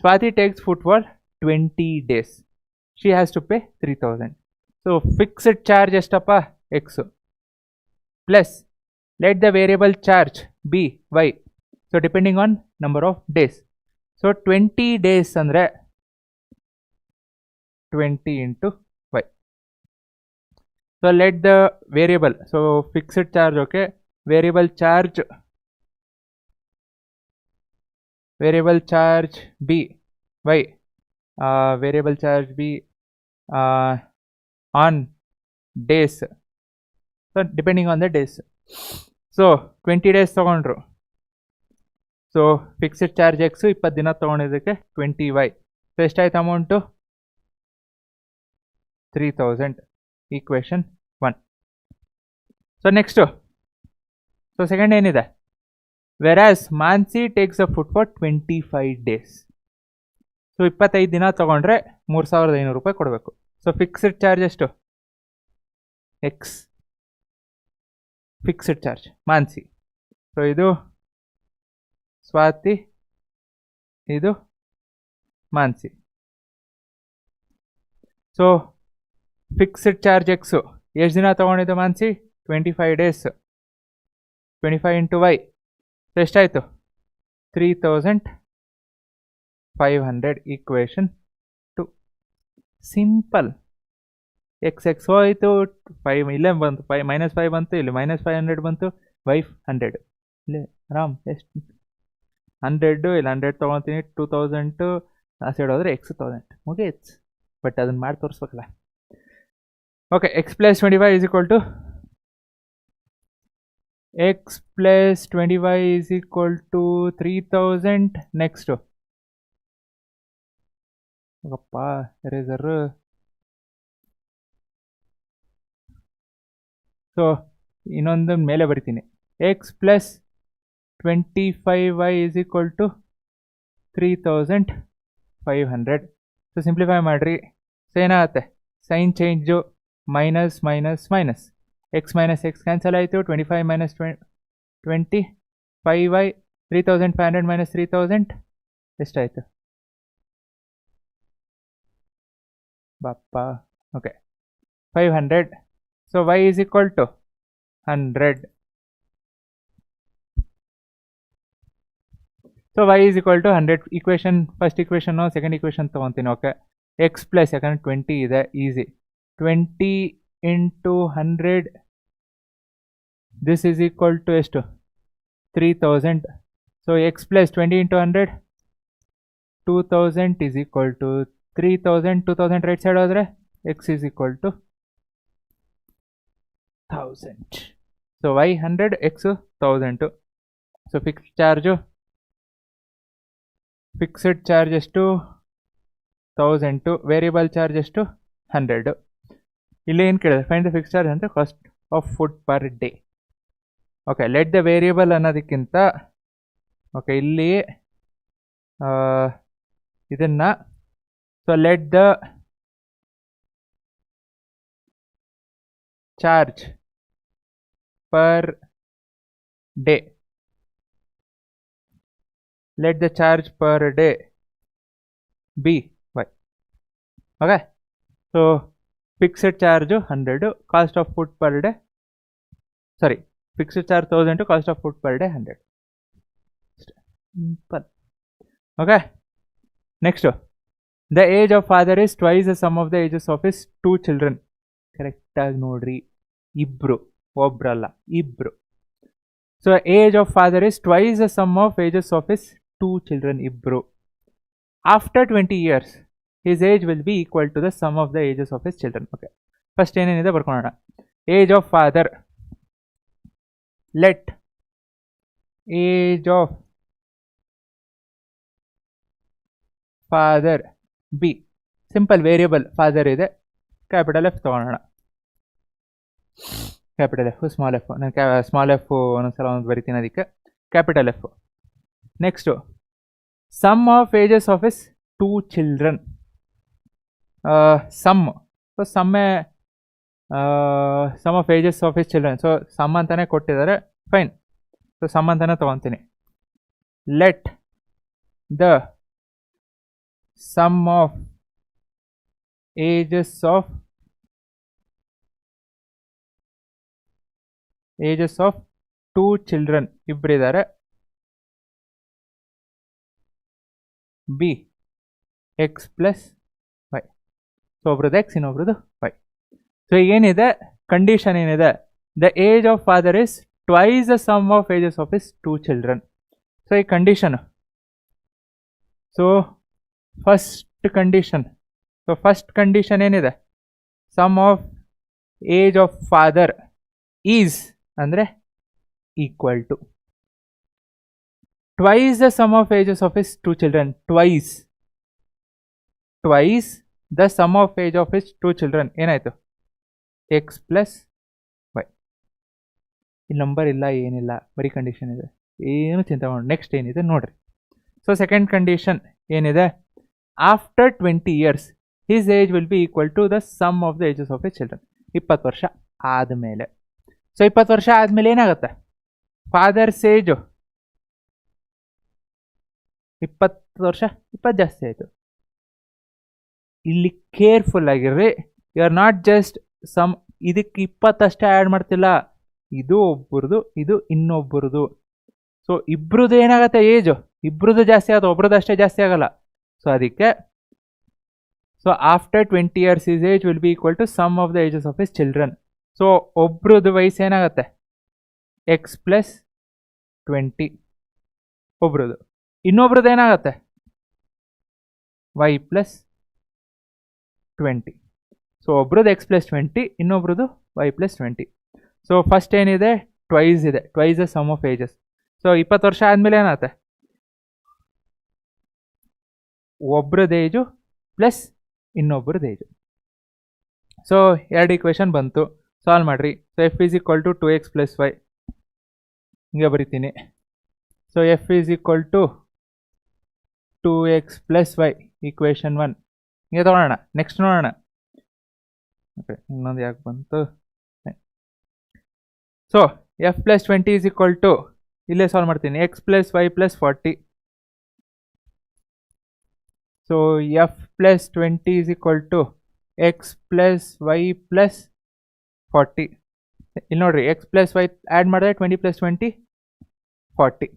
Swati takes food for 20 days. She has to pay 3000. So fixed charge ಎಷ್ಟಪ್ಪ, x, plus let the variable charge be y. So depending on number of days. So 20 days ಅಂದರೆ 20 × y. So let the variable, so fixed charge, okay, variable charge b y, variable charge b on days. So depending on the days. So 20 days ತಗೊಂಡ್ರು. So fixed charge x 20 ದಿನ ತೊಗೊಂಡಿದ್ದಕ್ಕೆ 20y. So ಎಷ್ಟಾಯ್ತು amount, 3000. Equation 1. So next, so second ಏನಿದೆ, whereas Mansi takes a food for 25 days. So 25 ದಿನ ತೊಗೊಂಡ್ರೆ 3500 ರೂಪಾಯಿ ಕೊಡಬೇಕು. So fixed charge ಎಷ್ಟು, x fixed charge Mansi. So ಇದು ಸ್ವಾತಿ, ಇದು Mansi. So fixed charge x ಎಷ್ಟು ದಿನ ತೊಗೊಂಡಿದ್ದು ಮಾನ್ಸಿ, 25 days. 25 × y. ಸೊ ಎಷ್ಟಾಯಿತು, 3500. ಈಕ್ವೇಷನ್ 2. ಸಿಂಪಲ್. ಎಕ್ಸ್ ಹೋಯಿತು, 5 ಇಲ್ಲೇ ಬಂತು, -5 ಬಂತು, ಇಲ್ಲಿ -500 ಬಂತು, y 100. ಇಲ್ಲಿ ಆರಾಮ್ ಎಷ್ಟು 100, ಇಲ್ಲಿ 100 ತೊಗೊತೀನಿ, 2000 ಆ ಸೈಡ್ ಹೋದರೆ ಎಕ್ಸ್ 1000 ಮುಗೀತು. ಬಟ್ ಅದನ್ನು ಮಾಡಿ ತೋರಿಸ್ಬೇಕಲ್ಲ. Okay, x + 25 = x + 25 = 3000. ನೆಕ್ಸ್ಟು ಹೋಗಪ್ಪ ಎರೇಸರು. ಸೊ ಇನ್ನೊಂದು ಮೇಲೆ ಬರಿತೀನಿ, x + 25y = 3500. ಸೊ ಸಿಂಪ್ಲಿಫೈ ಮಾಡಿರಿ. ಸೊ ಏನಾಗುತ್ತೆ, sign change, minus minus minus, x minus x cancel ಆಯಿತು. 25 - 20 5y. 3500 - 3000 ಎಷ್ಟಾಯಿತು ಬಾಪ್ಪ. Okay, 500. So y is equal to 100. So y is equal to 100. Equation first ಈಕ್ವೇಷನ್ನು second equation ತೊಗೊತೀನಿ. Okay, x plus ಯಾಕಂದರೆ 20 ಇದೆ, easy. 20 into 100 this is equal to ಎಷ್ಟು? 3000. So x plus 20 into 100 2000 is equal to 3000. 2000 right side ಹೋದರೆ x is equal to 1000. So y 100, x 1000. So fixed charge ಎಷ್ಟು? 1000. Variable charge ಎಷ್ಟು? 100. ಇಲ್ಲಿ ಏನು ಕೇಳಿದೆ? Find the fix charge ಅಂದರೆ cost of food per day. Okay, let the variable ಅನ್ನೋದಕ್ಕಿಂತ okay ಇಲ್ಲಿ ಇದನ್ನು so let the charge per day, let the charge per day be y. Okay, so fixed charge 100, cost of food per day, sorry, fixed charge 1000, cost of food per day 100. Simple. Okay, next, the age of father is twice the sum of the ages of his two children. Correct agi nodri, ibru, obralla, ibru. So age of father is twice the sum of ages of his two children, ibru. After 20 years his age will be equal to the sum of the ages of his children. Okay, first ಏನೇನಿದೆ ಬರ್ಕೊಳ್ಳೋಣ. Age of father, let age of father be, simple variable father ಇದೆ, capital F ತೊಗೊಳ್ಳೋಣ. Capital F, small f, ನಾನು small f ಒಂದೊಂದ್ಸಲ ಒಂದು ಬರಿತೀನಿ, ಅದಕ್ಕೆ capital F. Next sum of ages of his two children. Sum, so sum of ages of his children. So sum ಅಂತಾನೆ ಕೊಟ್ಟಿದ್ದಾರೆ, fine. So sum ಅಂತಾನೆ ತೊಗೊತೀನಿ. Let the sum of ages of two children, ಇಬ್ಬರಿದ್ದಾರೆ, be x plus Y. So ಒಬ್ರದ್ದು x, ಇನ್ನೊಬ್ರದ್ದು y. So ಏನಿದೆ condition ಏನಿದೆ? The age of father is twice the sum of ages of his two children. So ಈ condition, so first condition ಏನಿದೆ? Sum of age of father is ಅಂದರೆ equal to twice the sum of ages of his two children. Twice the sum of age of his two children ಏನಾಯಿತು? X plus y. ಇಲ್ಲಿ number ಇಲ್ಲ, ಏನಿಲ್ಲ, ಬರೀ condition ಇದೆ, ಏನು ಚಿಂತೆ ಮಾಡಿ. ನೆಕ್ಸ್ಟ್ ಏನಿದೆ ನೋಡ್ರಿ. ಸೊ ಸೆಕೆಂಡ್ ಕಂಡೀಷನ್ ಏನಿದೆ? After 20 years his age will be equal to the sum of the ages of his children. 20 ವರ್ಷ ಆದಮೇಲೆ. ಸೊ 20 ವರ್ಷ ಆದಮೇಲೆ ಏನಾಗುತ್ತೆ? ಫಾದರ್ಸ್ ಏಜು 20 ವರ್ಷ, 20 ಜಾಸ್ತಿ ಆಯಿತು. ಇಲ್ಲಿ ಕೇರ್ಫುಲ್ ಆಗಿರ್ರಿ. You are not just sum, ಇದಕ್ಕೆ 20 ಅಷ್ಟೇ ಆ್ಯಡ್ ಮಾಡ್ತಿಲ್ಲ, ಇದು ಒಬ್ಬರದು, ಇದು ಇನ್ನೊಬ್ಬರದು. ಸೊ ಇಬ್ರದ್ದು ಏನಾಗುತ್ತೆ? ಏಜು ಇಬ್ರದ್ದು ಜಾಸ್ತಿ ಆಗುತ್ತೆ, ಒಬ್ರದ್ದು ಅಷ್ಟೇ ಜಾಸ್ತಿ ಆಗಲ್ಲ. ಸೊ ಅದಕ್ಕೆ so after 20 years his age will be equal to sum of the ages of his children. So ಒಬ್ರದ್ದು ವಯಸ್ಸು ಏನಾಗುತ್ತೆ? ಎಕ್ಸ್ ಪ್ಲಸ್ 20 ಒಬ್ರದ್ದು. ಇನ್ನೊಬ್ರದ್ದು ಏನಾಗುತ್ತೆ? Y plus 20. ಸೊ ಒಬ್ರದ್ದು ಎಕ್ಸ್ ಪ್ಲಸ್ 20, ಇನ್ನೊಬ್ರದ್ದು ವೈ ಪ್ಲಸ್ 20. ಸೊ ಫಸ್ಟ್ ಏನಿದೆ? ಟ್ವೈಸ್ ಇದೆ, twice the sum of ages. So 20 ವರ್ಷ ಆದಮೇಲೆ ಏನಾಗುತ್ತೆ? ಒಬ್ರದ್ದು ಏಜು ಪ್ಲಸ್ ಇನ್ನೊಬ್ರದ್ದು ಏಜು. ಸೊ ಎರಡು ಈಕ್ವೇಷನ್ ಬಂತು, ಸಾಲ್ವ್ ಮಾಡಿರಿ. So F is equal to 2x plus y, ಹಿಂಗೆ ಬರಿತೀನಿ. So F is equal to 2x plus y, equation 1 ಹಿಂಗೆ ತೊಗೊಳ್ಳೋಣ. ನೆಕ್ಸ್ಟ್ ನೋಡೋಣ. ಓಕೆ, ಇನ್ನೊಂದು ಯಾಕೆ ಬಂತು? So F plus 20 is equal to, ಇಲ್ಲೇ ಸಾಲ್ವ್ ಮಾಡ್ತೀನಿ, x plus y plus 40. So F plus 20 is equal to x plus y plus 40. ಇಲ್ಲಿ ನೋಡ್ರಿ ಎಕ್ಸ್ ಪ್ಲಸ್ ವೈ ಆ್ಯಡ್ ಮಾಡಿದ್ರೆ 20 + 20 40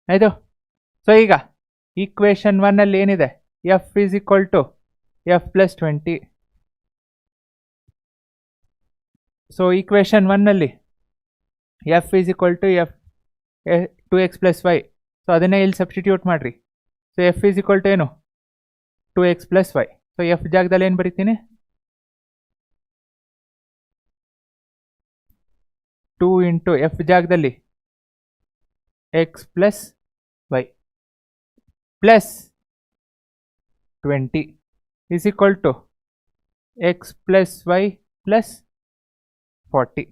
ಆಯಿತು. ಸೊ ಈಗ ಈಕ್ವೇಷನ್ 1 ಏನಿದೆ, F is equal to F plus 20. So equation 1 F is equal to F 2x + y. ಸೊ ಅದನ್ನೇ ಇಲ್ಲಿ substitute ಮಾಡಿರಿ. So F is equal to ಏನು, 2x + y. ಸೊ ಎಫ್ ಜಾಗದಲ್ಲಿ ಏನು ಬರೀತೀನಿ, 2 ಇಂಟು ಎಫ್ ಜಾಗದಲ್ಲಿ x + y plus 20 is equal to x + y plus 40.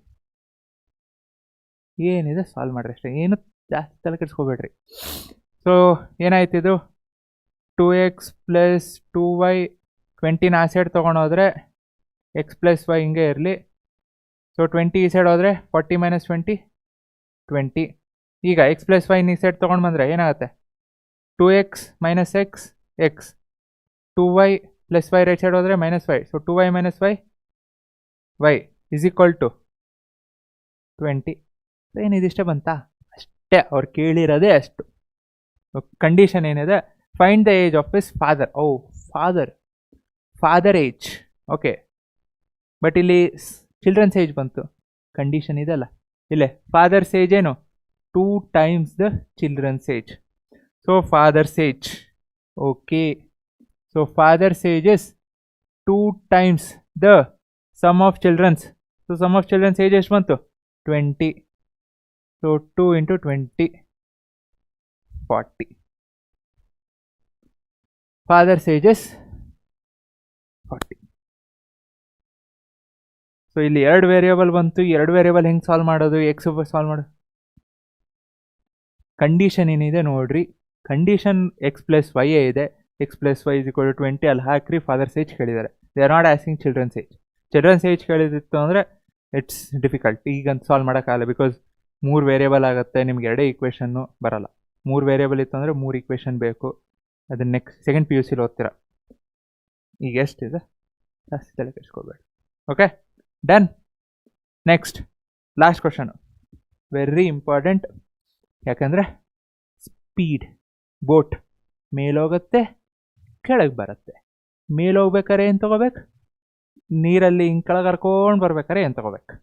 ಏನಿದೆ ಸಾಲ್ವ್ ಮಾಡ್ರಿ ಅಷ್ಟೇ, ಏನು ಜಾಸ್ತಿ ತಲೆ ಕೆಡಿಸ್ಕೋಬೇಡ್ರಿ. ಸೊ ಏನಾಯ್ತಿದು, 2x + 2y 20ನ ಆ ಸೈಡ್ ತೊಗೊಂಡೋದ್ರೆ x + y ಹಿಂಗೆ ಇರಲಿ. ಸೊ 20 ಈ ಸೈಡ್ ಹೋದರೆ 40 - 20 20. ಈಗ x + y ಈ ಸೈಡ್ ತೊಗೊಂಡು ಬಂದರೆ ಏನಾಗುತ್ತೆ, 2x - x x, 2y + y right side ಹೋದರೆ -y. So 2y - y y is equal to 20. ಏನಿದಿಷ್ಟೇ ಬಂತಾ, ಅಷ್ಟೇ ಅವ್ರು ಕೇಳಿರೋದೇ ಅಷ್ಟು. ಕಂಡೀಷನ್ ಏನಿದೆ, find the age of his father. Oh father age, okay. But ಇಲ್ಲಿ ಚಿಲ್ಡ್ರನ್ಸ್ ಏಜ್ ಬಂತು, ಕಂಡೀಷನ್ ಇದೆಲ್ಲ ಇಲ್ಲೇ. ಫಾದರ್ಸ್ ಏಜ್ ಏನು, 2 times the children's age. So father's age, okay. So father's age is 2 times the sum of children's. So sum of children's age ಎಷ್ಟು ಬಂತು, 20. So 2 × 20 40. Father's age is 40. ಸೊ ಇಲ್ಲಿ 2 variable ಬಂತು. 2 variable ಹೆಂಗೆ solve ಮಾಡೋದು, X solve ಮಾಡೋದು. Condition ಏನಿದೆ ನೋಡ್ರಿ, ಕಂಡೀಷನ್ x + y ಇದೆ. x + y = 20 ಅಲ್ಲಿ ಹಾಕ್ರಿ. ಫಾದರ್ಸ್ ಏಜ್ ಕೇಳಿದ್ದಾರೆ, they are not asking children's age. Children's age ಕೇಳಿದಿತ್ತು ಅಂದರೆ ಇಟ್ಸ್ ಡಿಫಿಕಲ್ಟ್. ಈಗಂತ ಸಾಲ್ವ್ ಮಾಡೋಕ್ಕಾಗಲ್ಲ, ಬಿಕಾಸ್ 3 ವೇರಿಯೇಬಲ್ ಆಗುತ್ತೆ, ನಿಮ್ಗೆ 2 ಈಕ್ವೇಷನ್ನು ಬರಲ್ಲ. 3 ವೇರಿಯೇಬಲ್ ಇತ್ತು ಅಂದರೆ 3 ಈಕ್ವೇಷನ್ ಬೇಕು. ಅದನ್ನ ನೆಕ್ಸ್ಟ್ ಸೆಕೆಂಡ್ PUCಲಿ ಓದ್ತೀರಾ. ಈಗ ಎಷ್ಟಿದೆ ಜಾಸ್ತಿ ತಲೆ ಕೆಡಿಸ್ಕೋಬೇಡಿ. Okay, done. Next last question, very important. ಯಾಕಂದರೆ ಸ್ಪೀಡ್, ಬೋಟ್ ಮೇಲೋಗುತ್ತೆ ಕೆಳಗೆ ಬರುತ್ತೆ. ಮೇಲೋಗ್ಬೇಕಾರೆ ಏನು ತೊಗೋಬೇಕು, ನೀರಲ್ಲಿ ಹಿಂಗೆ ಕೆಳಗೆ ಹರ್ಕೊಂಡು ಬರ್ಬೇಕಾರೆ ಏನು ತೊಗೋಬೇಕು.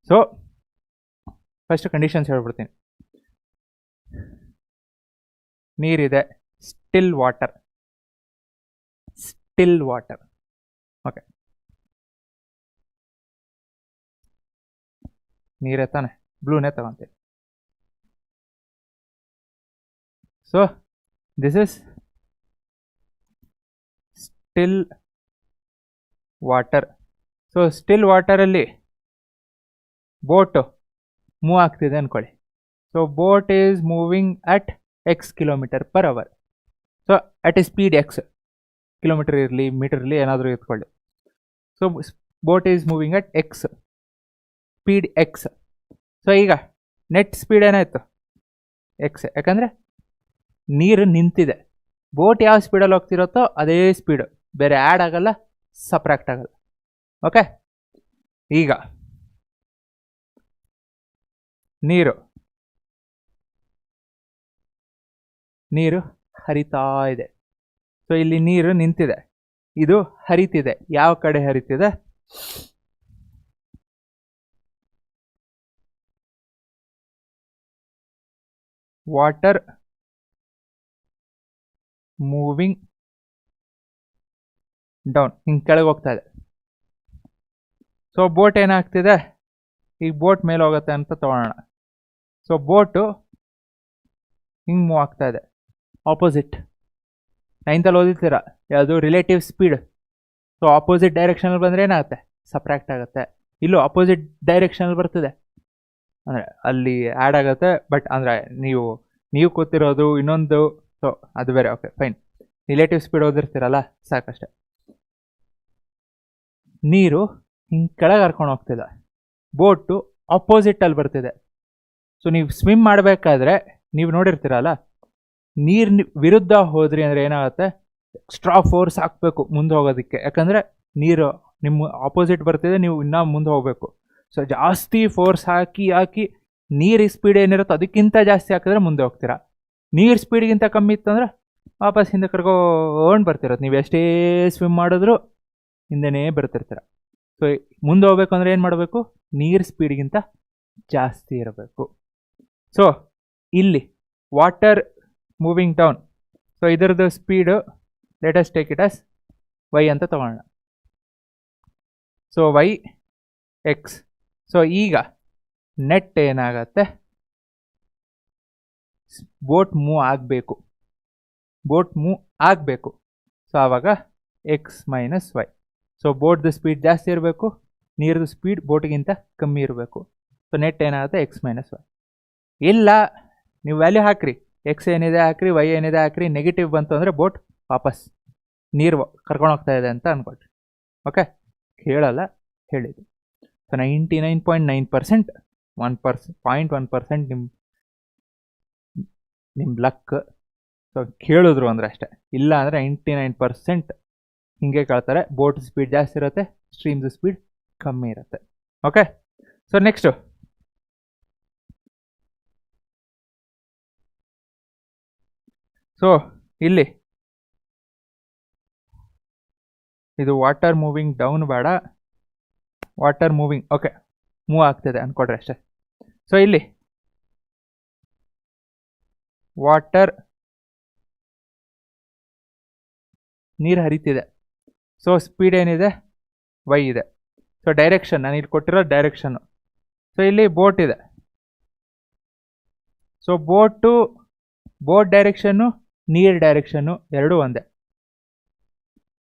ಸೊ ಫಸ್ಟ್ ಕಂಡೀಷನ್ಸ್ ಹೇಳ್ಬಿಡ್ತೀನಿ. ನೀರಿದೆ, ಸ್ಟಿಲ್ ವಾಟರ್, ಓಕೆ. ನೀರೇ ತಾನೆ, ಬ್ಲೂನೇ ತಗೊಂತೀನಿ. So this is still water. So still ವಾಟರಲ್ಲಿ ಬೋಟು ಮೂವ್ ಆಗ್ತಿದೆ ಅಂದ್ಕೊಳ್ಳಿ. So boat is moving at x km/h. So at a speed x, kilometre ಇರಲಿ ಮೀಟರ್ ಇರಲಿ ಏನಾದರೂ ಇಟ್ಕೊಳ್ಳಿ. So boat is moving at x, speed x. So ಈಗ net speed ಏನಾಯಿತು, x. ಯಾಕಂದರೆ ನೀರು ನಿಂತಿದೆ. ಬೋಟ್ ಯಾವ ಸ್ಪೀಡಲ್ಲಿ ಹೋಗ್ತಿರುತ್ತೋ ಅದೇ ಸ್ಪೀಡು, ಬೇರೆ ಆ್ಯಡ್ ಆಗಲ್ಲ, ಸಪ್ರಾಕ್ಟ್ ಆಗಲ್ಲ. ಓಕೆ, ಈಗ ನೀರು ಹರಿತಾ ಇದೆ. ಸೊ ಇಲ್ಲಿ ನೀರು ನಿಂತಿದೆ, ಇದು ಹರಿತಿದೆ. ಯಾವ ಕಡೆ ಹರಿತಿದೆ, ವಾಟರ್ ಮೂವಿಂಗ್ ಡೌನ್, ಹಿಂಗೆ ಕೆಳಗೆ ಹೋಗ್ತಾ ಇದೆ. ಸೊ ಬೋಟ್ ಏನಾಗ್ತಿದೆ, ಈಗ ಬೋಟ್ ಮೇಲೆ ಹೋಗುತ್ತೆ ಅಂತ ತಗೊಳ್ಳೋಣ. ಸೊ ಬೋಟು ಹಿಂಗೆ ಮೂವ್ ಆಗ್ತಾ ಇದೆ ಆಪೋಸಿಟ್. 9th ಓದಿರ್ತೀರ ಯಾವುದು, ರಿಲೇಟಿವ್ ಸ್ಪೀಡ್. ಸೊ ಆಪೋಸಿಟ್ ಡೈರೆಕ್ಷನಲ್ಲಿ ಬಂದರೆ ಏನಾಗುತ್ತೆ, ಸಪ್ರಾಕ್ಟ್ ಆಗುತ್ತೆ. ಇಲ್ಲೂ ಆಪೋಸಿಟ್ ಡೈರೆಕ್ಷನಲ್ಲಿ ಬರ್ತದೆ ಅಂದರೆ ಅಲ್ಲಿ ಆ್ಯಡ್ ಆಗುತ್ತೆ. ಬಟ್ ಅಂದರೆ ನೀವು ಕೂತಿರೋದು ಇನ್ನೊಂದು, ಸೊ ಅದು ಬೇರೆ. ಓಕೆ ಫೈನ್, ರಿಲೇಟಿವ್ ಸ್ಪೀಡ್ ಓದಿರ್ತೀರಲ್ಲ ಸಾಕಷ್ಟೆ. ನೀರು ಹಿಂಗೆ ಕೆಳಗೆ ಹರ್ಕೊಂಡು ಹೋಗ್ತಿದೆ, ಬೋಟು ಆಪೋಸಿಟಲ್ಲಿ ಬರ್ತಿದೆ. ಸೊ ನೀವು ಸ್ವಿಮ್ ಮಾಡಬೇಕಾದ್ರೆ ನೀವು ನೋಡಿರ್ತೀರಲ್ಲ, ನೀರು ವಿರುದ್ಧ ಹೋದ್ರಿ ಅಂದರೆ ಏನಾಗುತ್ತೆ, ಎಕ್ಸ್ಟ್ರಾ ಫೋರ್ಸ್ ಹಾಕಬೇಕು ಮುಂದೆ ಹೋಗೋದಕ್ಕೆ. ಯಾಕಂದರೆ ನೀರು ನಿಮ್ಮ ಆಪೋಸಿಟ್ ಬರ್ತಿದೆ, ನೀವು ಇನ್ನೂ ಮುಂದೆ ಹೋಗಬೇಕು. ಸೊ ಜಾಸ್ತಿ ಫೋರ್ಸ್ ಹಾಕಿ ನೀರು ಸ್ಪೀಡ್ ಏನಿರುತ್ತೋ ಅದಕ್ಕಿಂತ ಜಾಸ್ತಿ ಹಾಕಿದ್ರೆ ಮುಂದೆ ಹೋಗ್ತೀರಾ. ನೀರು ಸ್ಪೀಡ್ಗಿಂತ ಕಮ್ಮಿ ಇತ್ತಂದ್ರೆ ವಾಪಸ್ ಹಿಂದೆ ಕರ್ಕೊಂಡು ಬರ್ತಿರೋದು. ನೀವು ಎಷ್ಟೇ ಸ್ವಿಮ್ ಮಾಡಿದ್ರು ಹಿಂದೆನೇ ಬರ್ತಿರ್ತೀರ. ಸೊ ಮುಂದೆ ಹೋಗ್ಬೇಕು ಅಂದರೆ ಏನು ಮಾಡಬೇಕು? ನೀರು ಸ್ಪೀಡ್ಗಿಂತ ಜಾಸ್ತಿ ಇರಬೇಕು. ಸೊ ಇಲ್ಲಿ ವಾಟರ್ ಮೂವಿಂಗ್ ಡೌನ್, ಸೊ ಇದರದ್ದು speed let us take it as y ಅಂತ ತಗೊಳ್ಳೋಣ. So y x. ಸೊ ಈಗ ನೆಟ್ ಏನಾಗತ್ತೆ? ಬೋಟ್ ಮೂವ್ ಆಗಬೇಕು. ಸೊ ಆವಾಗ ಎಕ್ಸ್ ಮೈನಸ್ ವೈ. ಸೊ ಬೋಟ್ದು ಸ್ಪೀಡ್ ಜಾಸ್ತಿ ಇರಬೇಕು, ನೀರ್ದು ಸ್ಪೀಡ್ ಬೋಟ್ಗಿಂತ ಕಮ್ಮಿ ಇರಬೇಕು. ಸೊ ನೆಟ್ ಏನಾಗುತ್ತೆ? X minus y. ಇಲ್ಲ ನೀವು ವ್ಯಾಲ್ಯೂ ಹಾಕ್ರಿ, ಎಕ್ಸ್ ಏನಿದೆ ಹಾಕ್ರಿ, ವೈ ಏನಿದೆ ಹಾಕ್ರಿ, ನೆಗೆಟಿವ್ ಬಂತು ಅಂದರೆ ಬೋಟ್ ವಾಪಸ್ ನೀರು ಕರ್ಕೊಂಡು ಹೋಗ್ತಾ ಇದೆ ಅಂತ ಅಂದ್ಕೊಳ್ರಿ. ಓಕೆ, ಹೇಳಲ್ಲ, ಹೇಳಿದ್ದು. ಸೊ 99.9%, 0.1% ನಿಮ್ಮ ಲಕ್. ಸೊ ಕೇಳಿದ್ರು ಅಂದರೆ ಅಷ್ಟೇ, ಇಲ್ಲ ಅಂದರೆ 99% ಹಿಂಗೆ ಕೇಳ್ತಾರೆ. ಬೋಟ್ ಸ್ಪೀಡ್ ಜಾಸ್ತಿ ಇರುತ್ತೆ, ಸ್ಟ್ರೀಮ್ದು ಸ್ಪೀಡ್ ಕಮ್ಮಿ ಇರುತ್ತೆ. ಓಕೆ, ಸೊ ನೆಕ್ಸ್ಟು ಸೊ ಇಲ್ಲಿ ಇದು ವಾಟರ್ ಮೂವಿಂಗ್ ಡೌನ್ ಬೇಡ, ವಾಟರ್ ಮೂವಿಂಗ್ ಓಕೆ ಮೂವ್ ಆಗ್ತಿದೆ ಅಂದ್ಕೊಡ್ರಿ ಅಷ್ಟೇ. ಸೊ ಇಲ್ಲಿ ವಾಟರ್ ನೀರು ಹರಿತಿದೆ. ಸೊ ಸ್ಪೀಡ್ ಏನಿದೆ? ವೈ ಇದೆ. ಸೊ ಡೈರೆಕ್ಷನ್ ನಾನು ಇಲ್ಲಿ ಕೊಟ್ಟಿರೋ ಡೈರೆಕ್ಷನ್ನು. ಸೊ ಇಲ್ಲಿ ಬೋಟ್ ಇದೆ. ಸೊ ಬೋಟ್ ಡೈರೆಕ್ಷನ್ನು ನೀರ್ ಡೈರೆಕ್ಷನ್ನು ಎರಡೂ ಒಂದೇ.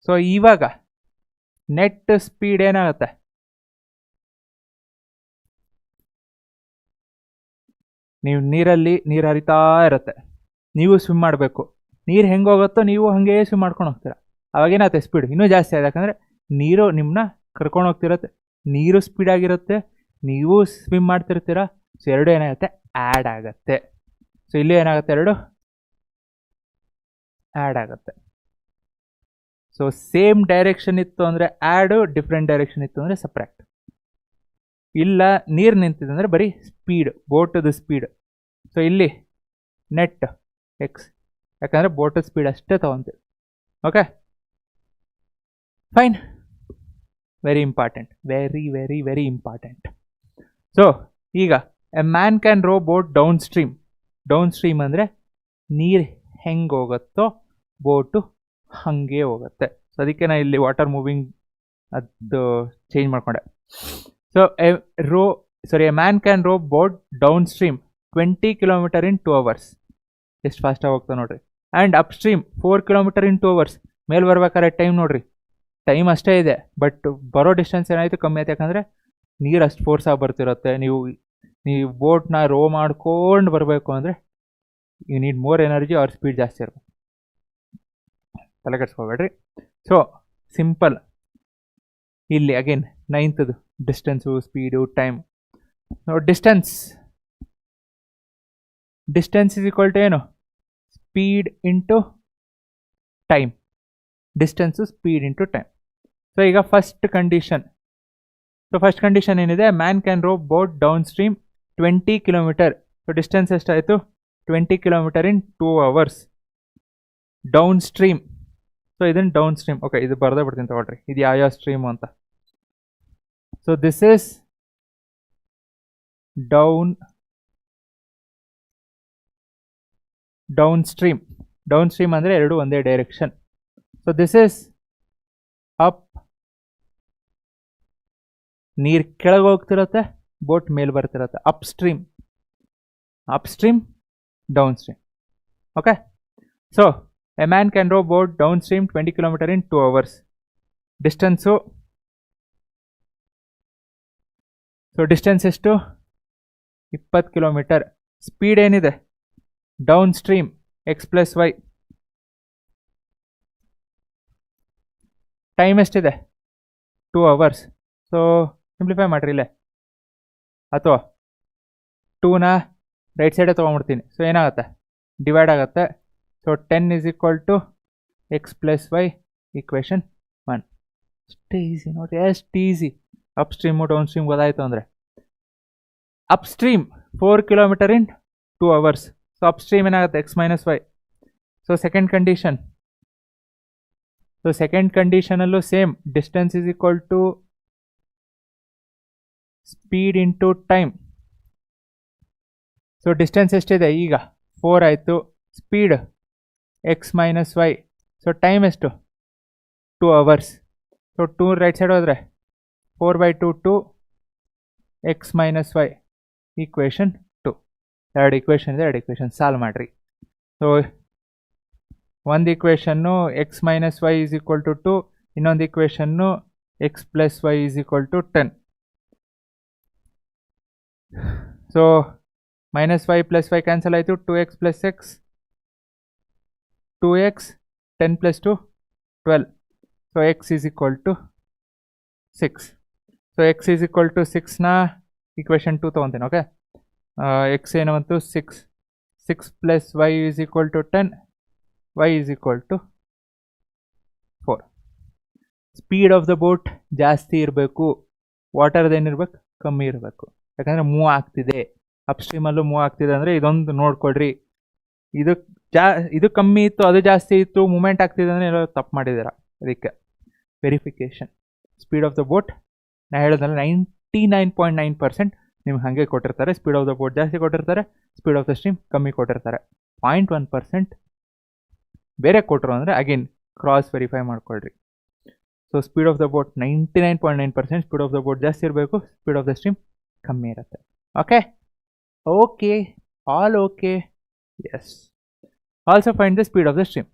ಸೊ ಇವಾಗ ನೆಟ್ ಸ್ಪೀಡ್ ಏನಾಗುತ್ತೆ? ನೀವು ನೀರು ಹರಿತಾ ಇರುತ್ತೆ, ನೀವು ಸ್ವಿಮ್ ಮಾಡಬೇಕು. ನೀರು ಹೆಂಗೆ ಹೋಗುತ್ತೋ ನೀವು ಹಾಗೇ ಸ್ವಿಮ್ ಮಾಡ್ಕೊಂಡು ಹೋಗ್ತೀರ. ಅವಾಗೇನಾಗುತ್ತೆ? ಸ್ಪೀಡ್ ಇನ್ನೂ ಜಾಸ್ತಿ ಆಗಿದೆ, ಯಾಕಂದರೆ ನೀರು ನಿಮ್ಮನ್ನ ಕರ್ಕೊಂಡು ಹೋಗ್ತಿರತ್ತೆ, ನೀರು ಸ್ಪೀಡ್ ಆಗಿರುತ್ತೆ, ನೀವು ಸ್ವಿಮ್ ಮಾಡ್ತಿರ್ತೀರ. ಸೊ ಎರಡು ಏನಾಗುತ್ತೆ? ಆ್ಯಡ್ ಆಗುತ್ತೆ. ಸೊ ಇಲ್ಲಿ ಏನಾಗುತ್ತೆ? ಎರಡು ಆ್ಯಡ್ ಆಗುತ್ತೆ. ಸೊ ಸೇಮ್ ಡೈರೆಕ್ಷನ್ ಇತ್ತು ಅಂದರೆ ಆ್ಯಡು, ಡಿಫ್ರೆಂಟ್ ಡೈರೆಕ್ಷನ್ ಇತ್ತು ಅಂದರೆ ಸಪ್ರೇಟ್. ಇಲ್ಲ ನೀರು ನಿಂತಿದೆ ಅಂದರೆ ಬರೀ ಸ್ಪೀಡ್, ಬೋಟದು ಸ್ಪೀಡ್. ಸೊ ಇಲ್ಲಿ ನೆಟ್ ಎಕ್ಸ್, ಯಾಕಂದರೆ ಬೋಟದ ಸ್ಪೀಡ್ ಅಷ್ಟೇ ತೊಗೊತೀವಿ. Okay fine, very important, very very very important. So ಈಗ a man can row boat downstream ಅಂದರೆ ನೀರು ಹೆಂಗೆ ಹೋಗುತ್ತೋ ಬೋಟು ಹಾಗೆ ಹೋಗುತ್ತೆ. ಸೊ ಅದಕ್ಕೆ ನಾನು ಇಲ್ಲಿ ವಾಟರ್ ಮೂವಿಂಗ್ ಅದು ಚೇಂಜ್ ಮಾಡ್ಕೊಂಡೆ. So a man can row boat downstream 20 kilometre in 2 hours. ಎಷ್ಟು ಫಾಸ್ಟಾಗಿ ಹೋಗ್ತಾ ನೋಡ್ರಿ. And upstream 4 kilometre in 2 hours. ಮೇಲೆ ಬರ್ಬೇಕಾದ್ರೆ ಟೈಮ್ ನೋಡ್ರಿ, ಟೈಮ್ ಅಷ್ಟೇ ಇದೆ, ಬಟ್ ಬರೋ ಡಿಸ್ಟೆನ್ಸ್ ಏನಾಯಿತು? ಕಮ್ಮಿ ಆಯ್ತು, ಯಾಕಂದರೆ ನೀರು ಅಷ್ಟು ಫೋರ್ಸಾಗಿ ಬರ್ತಿರುತ್ತೆ. ನೀವು ಬೋಟ್ನ ರೋ ಮಾಡ್ಕೊಂಡು ಬರಬೇಕು ಅಂದರೆ ಯು ನೀಡ್ ಮೋರ್ ಎನರ್ಜಿ, ಅವ್ರ ಸ್ಪೀಡ್ ಜಾಸ್ತಿ ಇರಬೇಕು. ತಲೆ ಕೆಡಿಸ್ಕೋಬೇಡ್ರಿ. ಸೊ ಸಿಂಪಲ್. ಇಲ್ಲಿ again 9th distance, speed, time. Distance is equal to ಏನು? Speed into time. Distance speed into time. So ಈಗ ಫಸ್ಟ್ ಕಂಡೀಷನ್ ಏನಿದೆ? Man can row boat downstream 20 kilometre. So distance ಎಷ್ಟಾಯಿತು? 20 kilometre in 2 hours. Downstream. So ಇದನ್ನು downstream, okay ಇದು ಬರ್ದೇ ಬಿಡ್ತೀನಿ ತಗೊಳ್ರಿ, ಇದು ಯಾವ ಸ್ಟ್ರೀಮು ಅಂತ. So this is downstream ಅಂದರೆ ಎರಡು ಒಂದೇ direction. So this is up, ನೀರು ಕೆಳಗೆ ಹೋಗ್ತಿರತ್ತೆ, ಬೋಟ್ ಮೇಲೆ ಬರ್ತಿರತ್ತೆ. Upstream, downstream. Okay, so a man can row boat downstream 20 kilometre in 2 hours. Distance, so distance ಎಷ್ಟು? 20 ಕಿಲೋಮೀಟರ್. ಸ್ಪೀಡ್ ಏನಿದೆ? Downstream x plus y. Time ಎಷ್ಟಿದೆ? 2 hours. ಸೊ simplify ಮಾಡಿರಿ ಇಲ್ಲೇ, ಅಥವಾ 2ನ ರೈಟ್ ಸೈಡೇ ತೊಗೊಂಡ್ಬಿಡ್ತೀನಿ. ಸೊ ಏನಾಗುತ್ತೆ? ಡಿವೈಡ್ ಆಗುತ್ತೆ. So 10 is equal to x plus y equation 1. ಅಷ್ಟೇ ಈಸಿ ನೋಡ್ರಿ, ಎಷ್ಟು easy. Upstream downstream ಗೊತ್ತಾಯ್ತು ಅಂದರೆ, upstream 4 kilometre in 2 hours. So upstream ಏನಾಗುತ್ತೆ x minus y. So second condition, so second ಕಂಡೀಷನಲ್ಲೂ same, distance is equal to speed into time. So distance ಎಷ್ಟಿದೆ ಈಗ 4 ಆಯಿತು, speed x minus y. So time ಎಷ್ಟು 2 hours. So 2 right side ಹೋದರೆ 4/2 2 X minus Y equation 2. ಎರಡು equation ಇದೆ, ಎರಡು equation solve ಮಾಡಿರಿ. ಸೊ ಒಂದು equation x minus y is equal to 2, ಇನ್ನೊಂದು equation x plus y is equal to 10. So minus y plus y cancel ಆಯಿತು, 2x plus x 2x, 10 plus 2 12. So x is equal to 6. So x is equal to 6ನ equation 2 ತೊಗೊತೀನಿ. Okay, x ಏನು ಬಂತು 6, 6 plus y is equal to 10, y is equal to 4. Speed of the boat ಜಾಸ್ತಿ ಇರಬೇಕು, ವಾಟರ್ದು ಏನಿರ್ಬೇಕು ಕಮ್ಮಿ ಇರಬೇಕು. ಯಾಕಂದರೆ move ಆಗ್ತಿದೆ, ಅಪ್ ಸ್ಟ್ರೀಮಲ್ಲೂ ಮೂವ್ ಆಗ್ತಿದೆ ಅಂದರೆ ಇದೊಂದು ನೋಡ್ಕೊಡ್ರಿ. ಇದು ಕಮ್ಮಿ ಇತ್ತು, ಅದು ಜಾಸ್ತಿ ಇತ್ತು, ಮೂಮೆಂಟ್ ಆಗ್ತಿದೆ ಅಂದರೆ ಎಲ್ಲೋ ತಪ್ಪು ಮಾಡಿದ್ದೀರಾ. ಅದಕ್ಕೆ verification. Speed of the boat ನಾ ಹೇಳಿದ್ರೆ 99.9% ನಿಮ್ಗೆ ಹಾಗೆ ಕೊಟ್ಟಿರ್ತಾರೆ. ಸ್ಪೀಡ್ ಆಫ್ ದ ಬೋಟ್ ಜಾಸ್ತಿ ಕೊಟ್ಟಿರ್ತಾರೆ, ಸ್ಪೀಡ್ ಆಫ್ ದ ಸ್ಟ್ರೀಮ್ ಕಮ್ಮಿ ಕೊಟ್ಟಿರ್ತಾರೆ. 0.1% ಬೇರೆ ಕೊಟ್ಟರು ಅಂದರೆ ಅಗೇನ್ ಕ್ರಾಸ್ ವೆರಿಫೈ ಮಾಡ್ಕೊಳ್ರಿ. So speed of the boat 99.9%, speed of the boat ಜಾಸ್ತಿ ಇರಬೇಕು, ಸ್ಪೀಡ್ ಆಫ್ ದ ಸ್ಟ್ರೀಮ್ ಕಮ್ಮಿ ಇರುತ್ತೆ. Okay okay all okay. Yes. Also find the speed of the stream.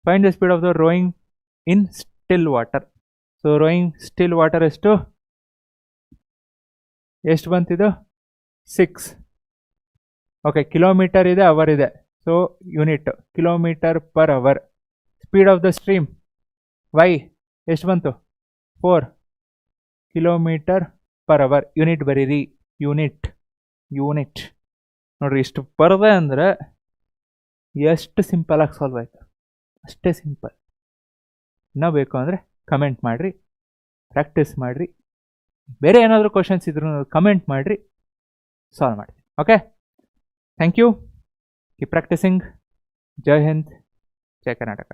Find the speed of the rowing in still water. So rowing still water ಎಷ್ಟು ಬಂತಿದ್ದು 6. Okay, kilometre ಇದೆ, hour ಇದೆ. So unit kilometre per hour. Speed of the stream y ಎಷ್ಟು ಬಂತು 4 kilometre per hour. Unit ಬರೀರಿ, unit ನೋಡ್ರಿ. ಇಷ್ಟು ಬರದೆ ಅಂದರೆ ಎಷ್ಟು ಸಿಂಪಲಾಗಿ ಸಾಲ್ವ್ ಆಯಿತು, ಅಷ್ಟೇ ಸಿಂಪಲ್. ಇನ್ನೂ ಬೇಕು ಅಂದರೆ ಕಮೆಂಟ್ ಮಾಡಿರಿ, ಪ್ರಾಕ್ಟೀಸ್ ಮಾಡಿರಿ. ಬೇರೆ ಏನಾದರೂ ಕ್ವಶನ್ಸ್ ಇದ್ರೂ ಕಮೆಂಟ್ ಮಾಡಿರಿ, ಸಾಲ್ವ್ ಮಾಡ್ತೀನಿ. Okay, thank you. Keep practising. ಜೈ ಹಿಂದ್, ಜೈ ಕರ್ನಾಟಕ.